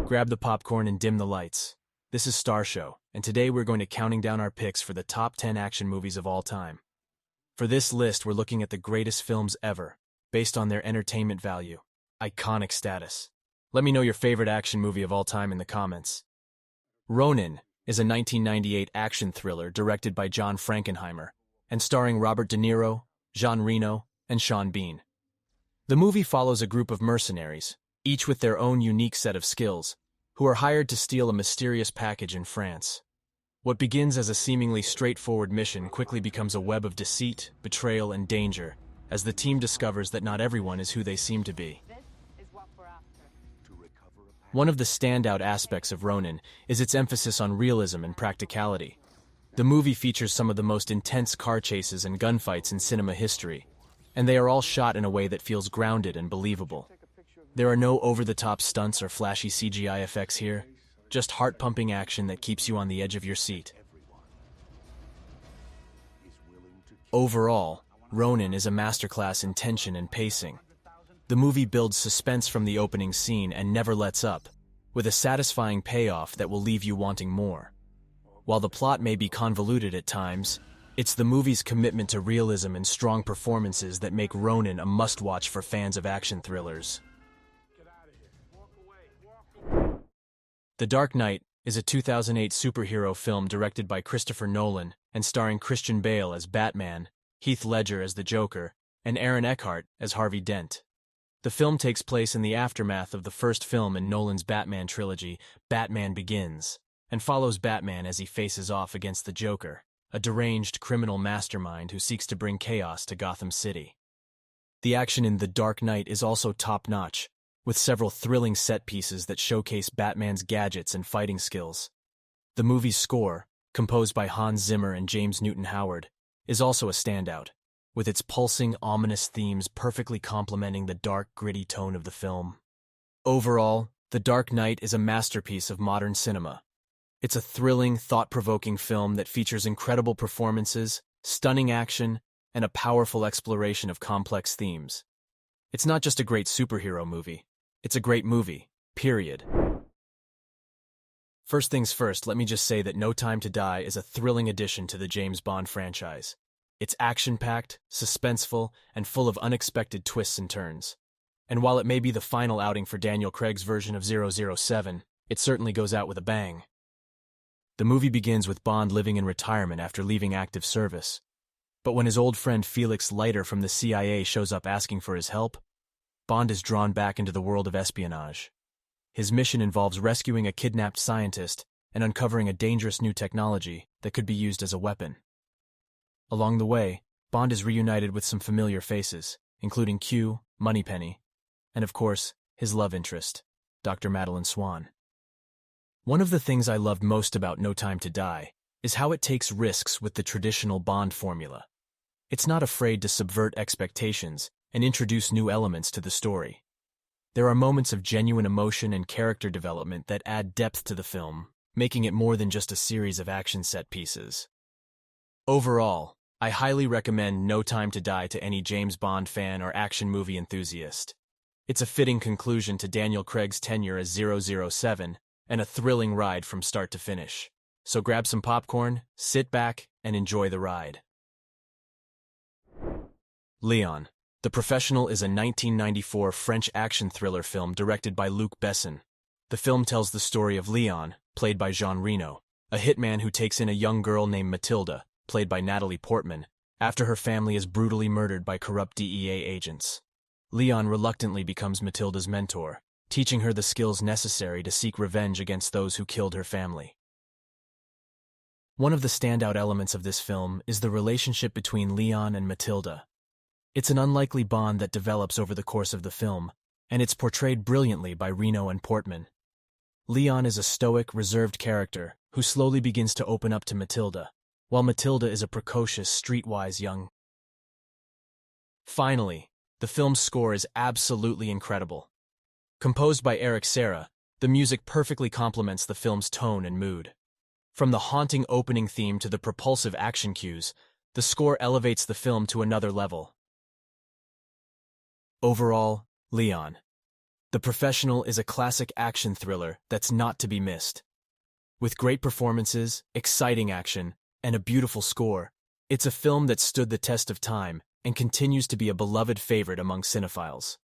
Grab the popcorn and dim the lights. This is Star Show, and today we're going to counting down our picks for the top 10 action movies of all time. For this list, we're looking at the greatest films ever, based on their entertainment value, iconic status. Let me know your favorite action movie of all time in the comments. Ronin is a 1998 action thriller directed by John Frankenheimer and starring Robert De Niro, Jean Reno, and Sean Bean. The movie follows a group of mercenaries, each with their own unique set of skills, who are hired to steal a mysterious package in France. What begins as a seemingly straightforward mission quickly becomes a web of deceit, betrayal, and danger, as the team discovers that not everyone is who they seem to be. One of the standout aspects of Ronin is its emphasis on realism and practicality. The movie features some of the most intense car chases and gunfights in cinema history, and they are all shot in a way that feels grounded and believable. There are no over-the-top stunts or flashy CGI effects here, just heart-pumping action that keeps you on the edge of your seat. Overall, Ronin is a masterclass in tension and pacing. The movie builds suspense from the opening scene and never lets up, with a satisfying payoff that will leave you wanting more. While the plot may be convoluted at times, it's the movie's commitment to realism and strong performances that make Ronin a must-watch for fans of action thrillers. The Dark Knight is a 2008 superhero film directed by Christopher Nolan and starring Christian Bale as Batman, Heath Ledger as the Joker, and Aaron Eckhart as Harvey Dent. The film takes place in the aftermath of the first film in Nolan's Batman trilogy, Batman Begins, and follows Batman as he faces off against the Joker, a deranged criminal mastermind who seeks to bring chaos to Gotham City. The action in The Dark Knight is also top-notch, with several thrilling set pieces that showcase Batman's gadgets and fighting skills. The movie's score, composed by Hans Zimmer and James Newton Howard, is also a standout, with its pulsing, ominous themes perfectly complementing the dark, gritty tone of the film. Overall, The Dark Knight is a masterpiece of modern cinema. It's a thrilling, thought-provoking film that features incredible performances, stunning action, and a powerful exploration of complex themes. It's not just a great superhero movie. It's a great movie, period. First things first, let me just say that No Time to Die is a thrilling addition to the James Bond franchise. It's action-packed, suspenseful, and full of unexpected twists and turns. And while it may be the final outing for Daniel Craig's version of 007, it certainly goes out with a bang. The movie begins with Bond living in retirement after leaving active service. But when his old friend Felix Leiter from the CIA shows up asking for his help, Bond is drawn back into the world of espionage. His mission involves rescuing a kidnapped scientist and uncovering a dangerous new technology that could be used as a weapon. Along the way, Bond is reunited with some familiar faces, including Q, Moneypenny, and of course, his love interest, Dr. Madeline Swan. One of the things I loved most about No Time to Die is how it takes risks with the traditional Bond formula. It's not afraid to subvert expectations and introduce new elements to the story. There are moments of genuine emotion and character development that add depth to the film, making it more than just a series of action set pieces. Overall, I highly recommend No Time to Die to any James Bond fan or action movie enthusiast. It's a fitting conclusion to Daniel Craig's tenure as 007 and a thrilling ride from start to finish. So grab some popcorn, sit back, and enjoy the ride. Leon, The Professional is a 1994 French action thriller film directed by Luc Besson. The film tells the story of Leon, played by Jean Reno, a hitman who takes in a young girl named Matilda, played by Natalie Portman, after her family is brutally murdered by corrupt DEA agents. Leon reluctantly becomes Matilda's mentor, teaching her the skills necessary to seek revenge against those who killed her family. One of the standout elements of this film is the relationship between Leon and Matilda. It's an unlikely bond that develops over the course of the film, and it's portrayed brilliantly by Reno and Portman. Leon is a stoic, reserved character who slowly begins to open up to Matilda, while Matilda is a precocious, streetwise young. Finally, the film's score is absolutely incredible. Composed by Eric Serra, the music perfectly complements the film's tone and mood. From the haunting opening theme to the propulsive action cues, the score elevates the film to another level. Overall, Leon. The Professional is a classic action thriller that's not to be missed. With great performances, exciting action, and a beautiful score, it's a film that stood the test of time and continues to be a beloved favorite among cinephiles.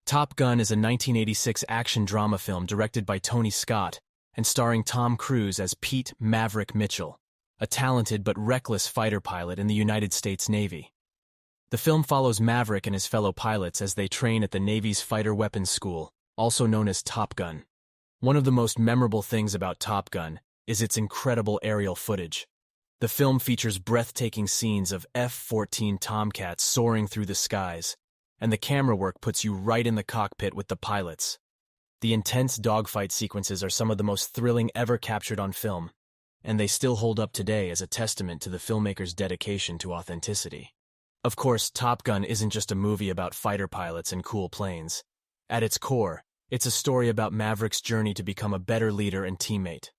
Top Gun is a 1986 action drama film directed by Tony Scott and starring Tom Cruise as Pete Maverick Mitchell, a talented but reckless fighter pilot in the United States Navy. The film follows Maverick and his fellow pilots as they train at the Navy's Fighter Weapons School, also known as Top Gun. One of the most memorable things about Top Gun is its incredible aerial footage. The film features breathtaking scenes of F-14 Tomcats soaring through the skies, and the camera work puts you right in the cockpit with the pilots. The intense dogfight sequences are some of the most thrilling ever captured on film, and they still hold up today as a testament to the filmmaker's dedication to authenticity. Of course, Top Gun isn't just a movie about fighter pilots and cool planes. At its core, it's a story about Maverick's journey to become a better leader and teammate.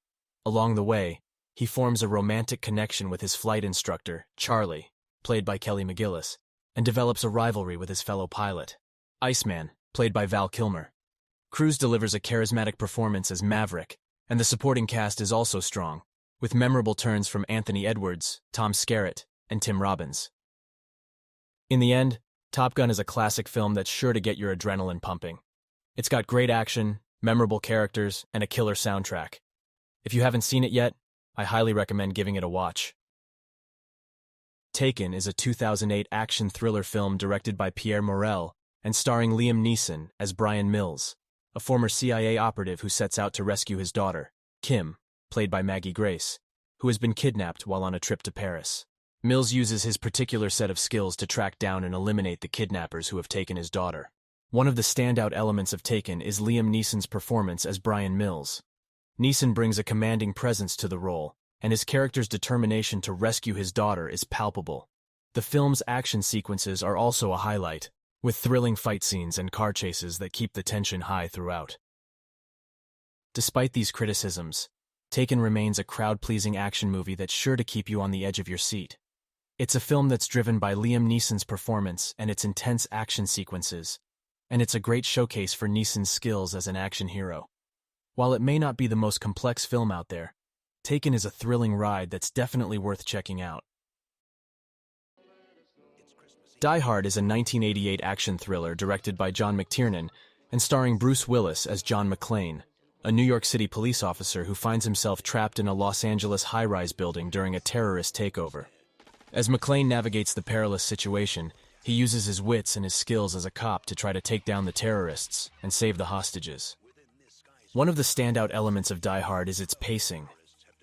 Along the way, he forms a romantic connection with his flight instructor, Charlie, played by Kelly McGillis, and develops a rivalry with his fellow pilot, Iceman, played by Val Kilmer. Cruise delivers a charismatic performance as Maverick, and the supporting cast is also strong, with memorable turns from Anthony Edwards, Tom Skerritt, and Tim Robbins. In the end, Top Gun is a classic film that's sure to get your adrenaline pumping. It's got great action, memorable characters, and a killer soundtrack. If you haven't seen it yet, I highly recommend giving it a watch. Taken is a 2008 action thriller film directed by Pierre Morel and starring Liam Neeson as Brian Mills, a former CIA operative who sets out to rescue his daughter, Kim, played by Maggie Grace, who has been kidnapped while on a trip to Paris. Mills uses his particular set of skills to track down and eliminate the kidnappers who have taken his daughter. One of the standout elements of Taken is Liam Neeson's performance as Brian Mills. Neeson brings a commanding presence to the role, and his character's determination to rescue his daughter is palpable. The film's action sequences are also a highlight, with thrilling fight scenes and car chases that keep the tension high throughout. Despite these criticisms, Taken remains a crowd-pleasing action movie that's sure to keep you on the edge of your seat. It's a film that's driven by Liam Neeson's performance and its intense action sequences, and it's a great showcase for Neeson's skills as an action hero. While it may not be the most complex film out there, Taken is a thrilling ride that's definitely worth checking out. Die Hard is a 1988 action thriller directed by John McTiernan and starring Bruce Willis as John McClane, a New York City police officer who finds himself trapped in a Los Angeles high-rise building during a terrorist takeover. As McClane navigates the perilous situation, he uses his wits and his skills as a cop to try to take down the terrorists and save the hostages. One of the standout elements of Die Hard is its pacing.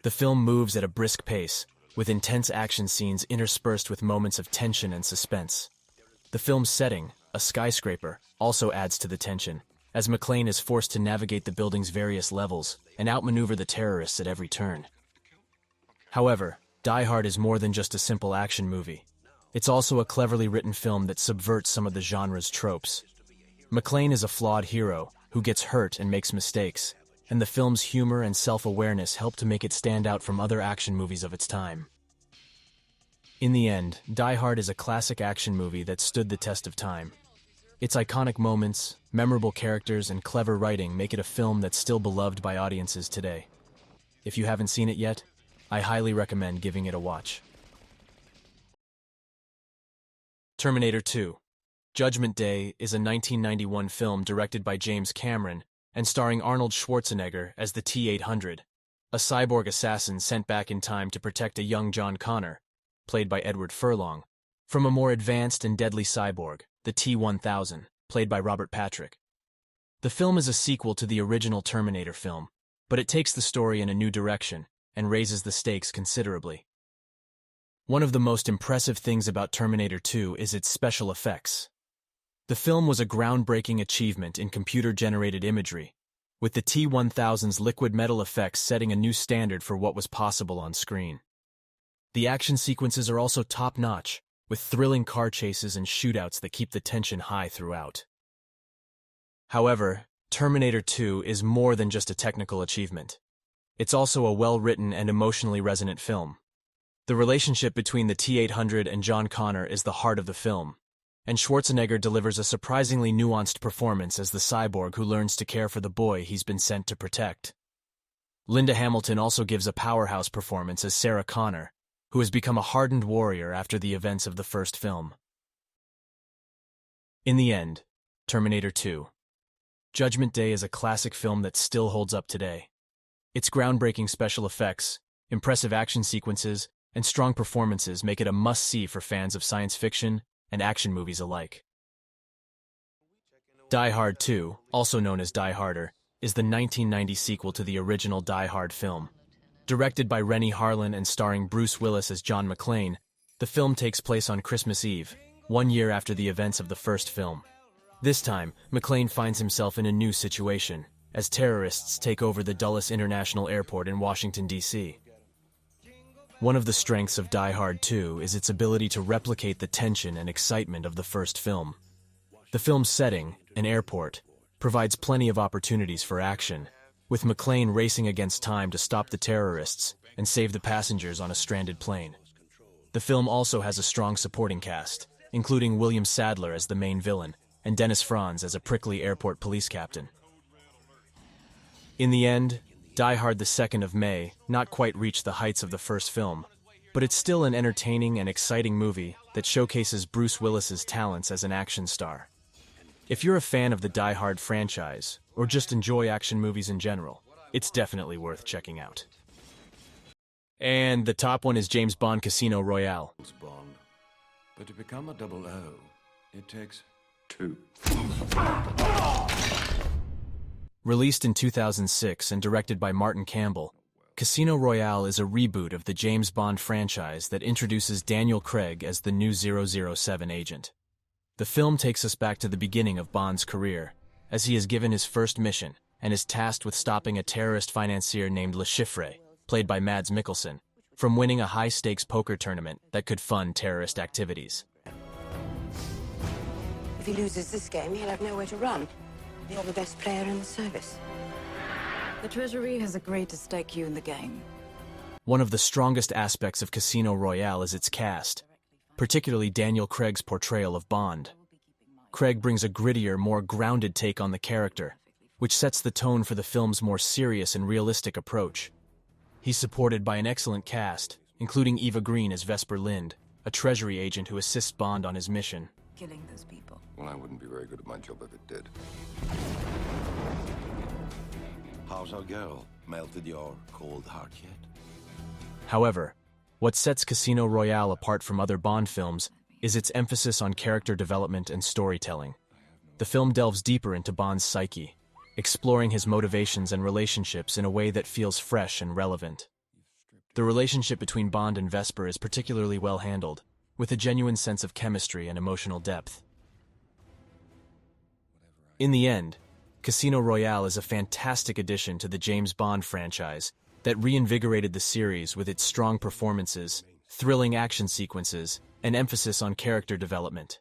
The film moves at a brisk pace, with intense action scenes interspersed with moments of tension and suspense. The film's setting, a skyscraper, also adds to the tension, as McClane is forced to navigate the building's various levels and outmaneuver the terrorists at every turn. However, Die Hard is more than just a simple action movie. It's also a cleverly written film that subverts some of the genre's tropes. McClane is a flawed hero who gets hurt and makes mistakes, and the film's humor and self-awareness help to make it stand out from other action movies of its time. In the end, Die Hard is a classic action movie that stood the test of time. Its iconic moments, memorable characters, and clever writing make it a film that's still beloved by audiences today. If you haven't seen it yet, I highly recommend giving it a watch. Terminator 2. Judgment Day is a 1991 film directed by James Cameron and starring Arnold Schwarzenegger as the T-800, a cyborg assassin sent back in time to protect a young John Connor, played by Edward Furlong, from a more advanced and deadly cyborg, the T-1000, played by Robert Patrick. The film is a sequel to the original Terminator film, but it takes the story in a new direction and raises the stakes considerably. One of the most impressive things about Terminator 2 is its special effects. The film was a groundbreaking achievement in computer-generated imagery, with the T-1000's liquid metal effects setting a new standard for what was possible on screen. The action sequences are also top-notch, with thrilling car chases and shootouts that keep the tension high throughout. However, Terminator 2 is more than just a technical achievement. It's also a well-written and emotionally resonant film. The relationship between the T-800 and John Connor is the heart of the film, and Schwarzenegger delivers a surprisingly nuanced performance as the cyborg who learns to care for the boy he's been sent to protect. Linda Hamilton also gives a powerhouse performance as Sarah Connor, who has become a hardened warrior after the events of the first film. In the end, Terminator 2. Judgment Day is a classic film that still holds up today. Its groundbreaking special effects, impressive action sequences, and strong performances make it a must-see for fans of science fiction and action movies alike. Die Hard 2, also known as Die Harder, is the 1990 sequel to the original Die Hard film. Directed by Rennie Harlin and starring Bruce Willis as John McClane, the film takes place on Christmas Eve, 1 year after the events of the first film. This time, McClane finds himself in a new situation, as terrorists take over the Dulles International Airport in Washington, D.C. One of the strengths of Die Hard 2 is its ability to replicate the tension and excitement of the first film. The film's setting, an airport, provides plenty of opportunities for action, with McClane racing against time to stop the terrorists and save the passengers on a stranded plane. The film also has a strong supporting cast, including William Sadler as the main villain and Dennis Franz as a prickly airport police captain. In the end, Die Hard the 2nd of May not quite reached the heights of the first film, but it's still an entertaining and exciting movie that showcases Bruce Willis's talents as an action star. If you're a fan of the Die Hard franchise, or just enjoy action movies in general, it's definitely worth checking out. And the top one is James Bond Casino Royale. Bond. But to become a 00, it takes 2. Released in 2006 and directed by Martin Campbell, Casino Royale is a reboot of the James Bond franchise that introduces Daniel Craig as the new 007 agent. The film takes us back to the beginning of Bond's career, as he is given his first mission and is tasked with stopping a terrorist financier named Le Chiffre, played by Mads Mikkelsen, from winning a high-stakes poker tournament that could fund terrorist activities. If he loses this game, he'll have nowhere to run. You're the best player in the service. The Treasury has agreed to stake you in the game. One of the strongest aspects of Casino Royale is its cast, particularly Daniel Craig's portrayal of Bond. Craig brings a grittier, more grounded take on the character, which sets the tone for the film's more serious and realistic approach. He's supported by an excellent cast, including Eva Green as Vesper Lind, a Treasury agent who assists Bond on his mission. Killing those people. Well, I wouldn't be very good at my job if it did. How's our girl? Melted your cold heart yet? However, what sets Casino Royale apart from other Bond films is its emphasis on character development and storytelling. The film delves deeper into Bond's psyche, exploring his motivations and relationships in a way that feels fresh and relevant. The relationship between Bond and Vesper is particularly well handled, with a genuine sense of chemistry and emotional depth. In the end, Casino Royale is a fantastic addition to the James Bond franchise that reinvigorated the series with its strong performances, thrilling action sequences, and emphasis on character development.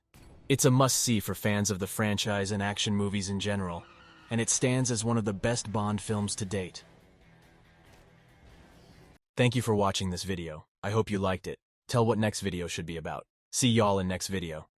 It's a must-see for fans of the franchise and action movies in general, and it stands as one of the best Bond films to date. Thank you for watching this video. I hope you liked it. Tell what next video should be about. See y'all in next video.